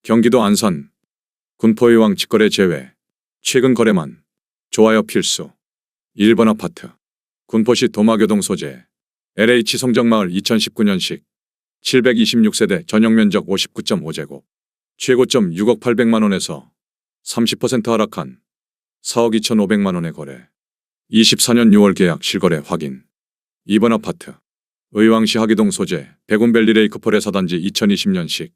경기도 안산 군포의왕 직거래 제외. 최근 거래만. 좋아요 필수. 1번 아파트. 군포시 도마교동 소재. LH 성정마을 2019년식. 726세대 전용면적 59.5제곱. 최고점 6억 800만원에서 30% 하락한 4억 2,500만원에 거래. 24년 6월 계약 실거래 확인. 2번 아파트. 의왕시 하기동 소재. 백운밸리 레이크포레 사단지 2020년식.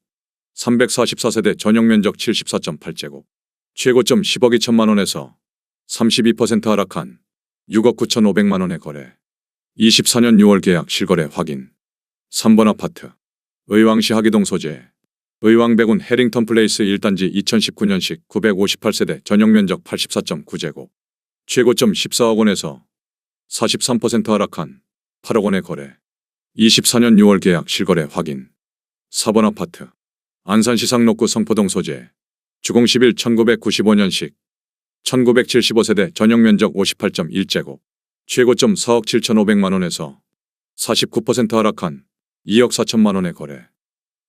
344세대 전용면적 74.8제곱. 최고점 10억 2천만원에서 32% 하락한 6억 9,500만원에 거래. 24년 6월 계약 실거래 확인. 3번 아파트. 의왕시 하기동 소재. 의왕백운 해링턴 플레이스 1단지 2019년식 958세대 전용면적 84.9제곱. 최고점 14억 원에서 43% 하락한 8억 원에 거래. 24년 6월 계약 실거래 확인. 4번 아파트. 안산시 상록구 성포동 소재. 주공 11 1995년식 1975세대 전용면적 58.1제곱. 최고점 4억 7,500만원에서 49% 하락한 2억 4천만원에 거래.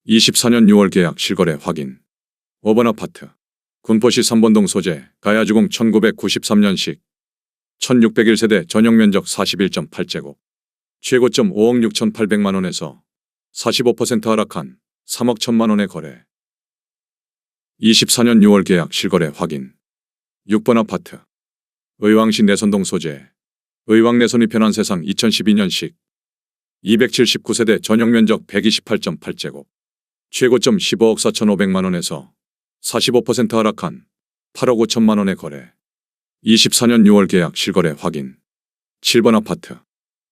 24년 6월 계약 실거래 확인. 5번 아파트. 군포시 삼본동 소재. 가야주공 1993년식 1601세대 전용면적 41.8제곱. 최고점 5억 6,800만원에서 45% 하락한 3억 1천만원에 거래. 24년 6월 계약 실거래 확인. 6번 아파트. 의왕시 내선동 소재. 의왕 내선이 편한 세상 2012년식 279세대 전용면적 128.8제곱. 최고점 15억 4,500만원에서 45% 하락한 8억 5천만원에 거래. 24년 6월 계약 실거래 확인. 7번 아파트.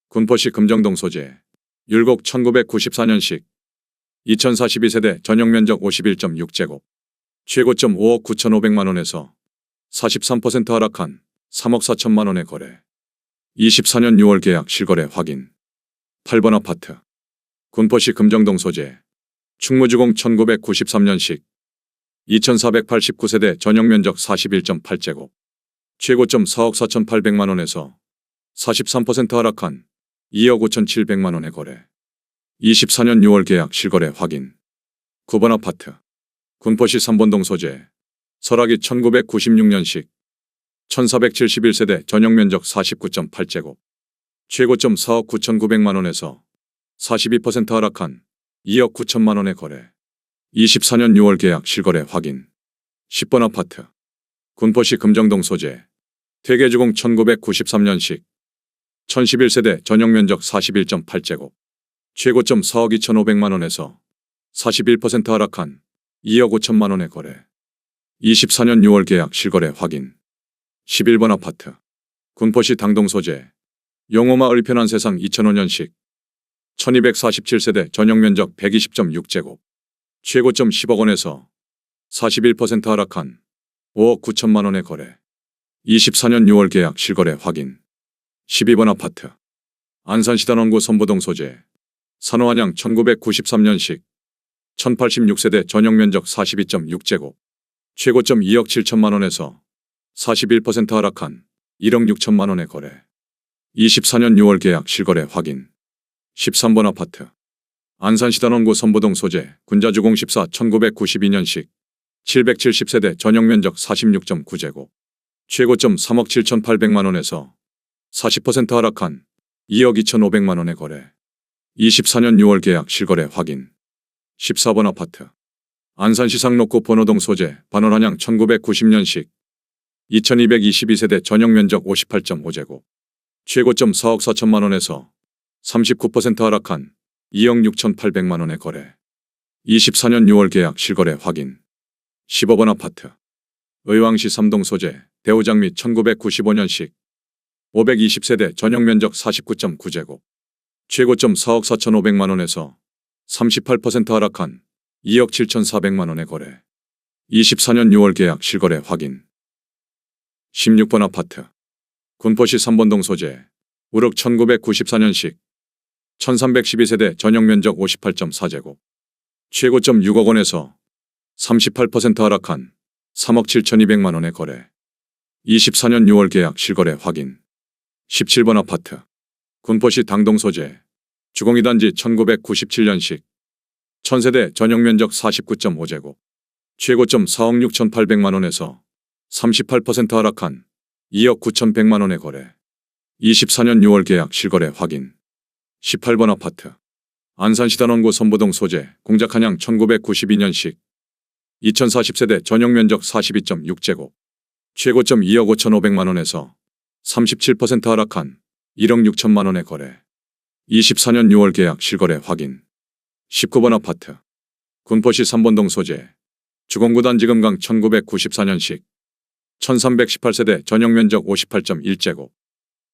군포시 금정동 소재. 율곡 1994년식 2042세대 전용면적 51.6제곱. 최고점 5억 9,500만원에서 43% 하락한 3억 4천만원에 거래. 24년 6월 계약 실거래 확인. 8번 아파트. 군포시 금정동 소재. 충무주공 1993년식 2489세대 전용면적 41.8제곱. 최고점 4억 4,800만원에서 43% 하락한 2억 5,700만원에 거래. 24년 6월 계약 실거래 확인. 9번 아파트. 군포시 삼본동 소재. 설악이 1996년식 1471세대 전용면적 49.8제곱. 최고점 4억 9,900만원에서 42% 하락한 2억 9천만원에 거래. 24년 6월 계약 실거래 확인. 10번 아파트. 군포시 금정동 소재. 대계주공 1993년식 1011세대 전용면적 41.8제곱. 최고점 4억 2,500만원에서 41% 하락한 2억 5천만원에 거래. 24년 6월 계약 실거래 확인. 11번 아파트. 군포시 당동 소재. 용호마을 편한 세상 2005년식 1247세대 전용면적 120.6제곱. 최고점 10억 원에서 41% 하락한 5억 9천만원에 거래. 24년 6월 계약 실거래 확인. 12번 아파트. 안산시 단원구 선보동 소재. 산호안양 1993년식 1086세대 전용면적 42.6제곱. 최고점 2억 7천만원에서 41% 하락한 1억 6천만원에 거래. 24년 6월 계약 실거래 확인. 13번 아파트. 안산시 단원구 선보동 소재. 군자주공 14 1992년식 770세대 전용면적 46.9제곱. 최고점 3억 7,800만원에서 40% 하락한 2억 2,500만원에 거래. 24년 6월 계약 실거래 확인. 14번 아파트. 안산시 상록구 번호동 소재. 반월한양 1990년식 2222세대 전용면적 58.5제곱. 최고점 4억 4천만원에서 39% 하락한 2억 6,800만원에 거래. 24년 6월 계약 실거래 확인. 15번 아파트. 의왕시 삼동 소재. 대우장미 1995년식 520세대 전용면적 49.9제곱. 최고점 4억 4,500만원에서 38% 하락한 2억 7,400만원에 거래. 24년 6월 계약 실거래 확인. 16번 아파트. 군포시 삼본동 소재. 우럭 1994년식 1312세대 전용면적 58.4제곱. 최고점 6억 원에서 38% 하락한 3억 7,200만원에 거래. 24년 6월 계약 실거래 확인. 17번 아파트. 군포시 당동 소재. 주공 2단지 1997년식 1000세대 전용면적 49.5제곱. 최고점 4억 6,800만 원에서 38% 하락한 2억 9,100만 원의 거래. 24년 6월 계약 실거래 확인. 18번 아파트. 안산시 단원구 선보동 소재 공작 한양 1992년식 2040세대 전용 면적 42.6제곱. 최고점 2억 5,500만 원에서 37% 하락한 1억 6천만 원의 거래. 24년 6월 계약 실거래 확인. 19번 아파트. 군포시 삼본동 소재 주공구 단지금강 1994년식 1318세대 전용 면적 58.1제곱.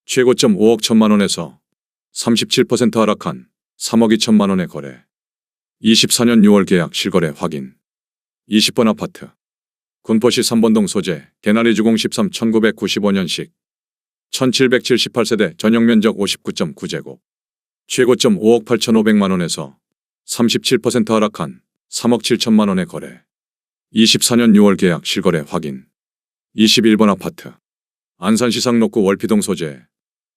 최고점 5억 1천만 원에서 37% 하락한 3억 2천만 원의 거래. 24년 6월 계약 실거래 확인. 20번 아파트. 군포시 삼본동 소재 개나리 주공 13 1995년식 1778세대 전용 면적 59.9제곱. 최고점 5억 8,500만 원에서 37% 하락한 3억 7천만 원의 거래. 24년 6월 계약 실거래 확인. 21번 아파트. 안산시 상록구 월피동 소재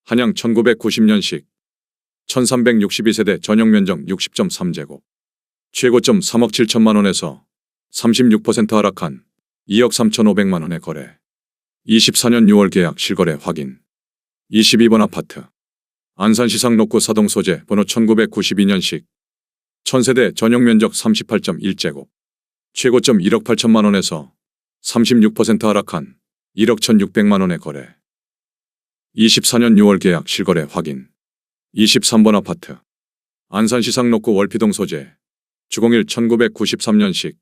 한양 1990년식 1362세대 전용 면적 60.3제곱. 최고점 3억 7천만 원에서 36% 하락한 2억 3,500만 원의 거래. 24년 6월 계약 실거래 확인. 22번 아파트. 안산시 상록구 사동 소재 번호 1992년식 1000세대 전용 면적 38.1제곱. 최고점 1억 8천만 원에서 36% 하락한 1억 1,600만 원의 거래. 24년 6월 계약 실거래 확인. 23번 아파트. 안산시 상록구 월피동 소재 주공일 1993년식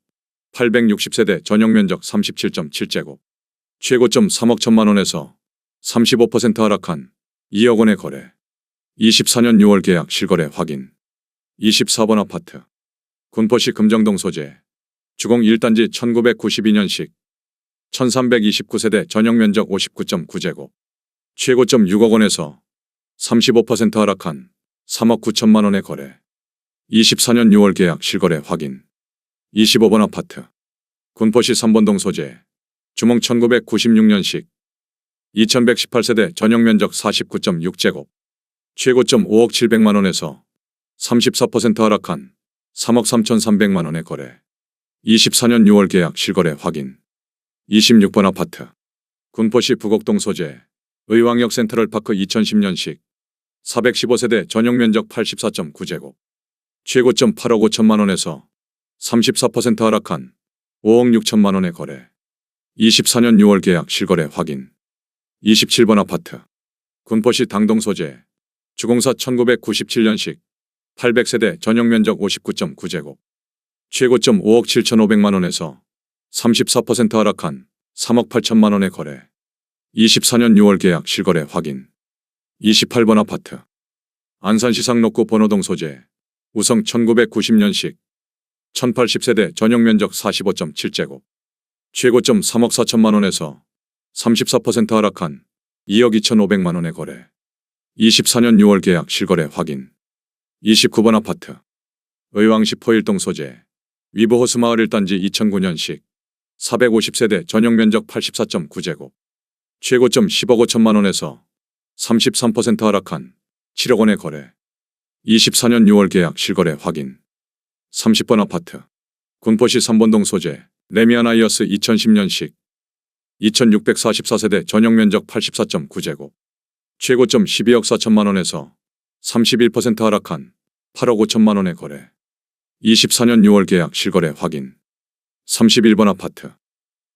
860세대 전용 면적 37.7제곱. 최고점 3억 1천만 원에서 35% 하락한 2억 원의 거래. 24년 6월 계약 실거래 확인. 24번 아파트. 군포시 금정동 소재 주공 1단지 1992년식 1329세대 전용 면적 59.9제곱. 최고점 6억 원에서 35% 하락한 3억 9천만 원의 거래. 24년 6월 계약 실거래 확인. 25번 아파트. 군포시 삼본동 소재 주공 1996년식 2118세대 전용 면적 49.6제곱. 최고점 5억 700만 원에서 34% 하락한 3억 3,300만 원의 거래. 24년 6월 계약 실거래 확인. 26번 아파트. 군포시 북옥동 소재 의왕역 센트럴파크 2010년식 415세대 전용 면적 84.9제곱. 최고점 8억 5천만 원에서 34% 하락한 5억 6천만 원의 거래. 24년 6월 계약 실거래 확인. 27번 아파트. 군포시 당동 소재 주공사 1997년식 800세대 전용 면적 59.9제곱. 최고점 5억 7,500만 원에서 34% 하락한 3억 8천만 원의 거래. 24년 6월 계약 실거래 확인. 28번 아파트. 안산시 상록구 번호동 소재 우성 1990년식 1080세대 전용 면적 45.7제곱. 최고점 3억 4천만 원에서 34% 하락한 2억 2,500만 원의 거래. 24년 6월 계약 실거래 확인. 29번 아파트. 의왕시 포일동 소재 위브호스마을 1단지 2009년식 450세대 전용 면적 84.9제곱. 최고점 10억 5천만 원에서 33% 하락한 7억 원의 거래. 24년 6월 계약 실거래 확인. 30번 아파트. 군포시 삼본동 소재 레미안하이어스 2010년식 2644세대 전용 면적 84.9제곱. 최고점 12억 4천만 원에서 31% 하락한 8억 5천만 원의 거래. 24년 6월 계약 실거래 확인. 31번 아파트.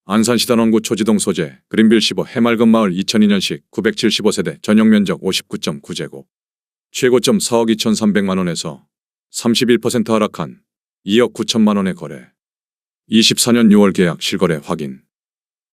안산시 단원구 초지동 소재 그린빌 15 해맑은 마을 2002년식 975세대 전용 면적 59.9제곱. 최고점 4억 2,300만 원에서 31% 하락한 2억 9천만 원의 거래. 24년 6월 계약 실거래 확인.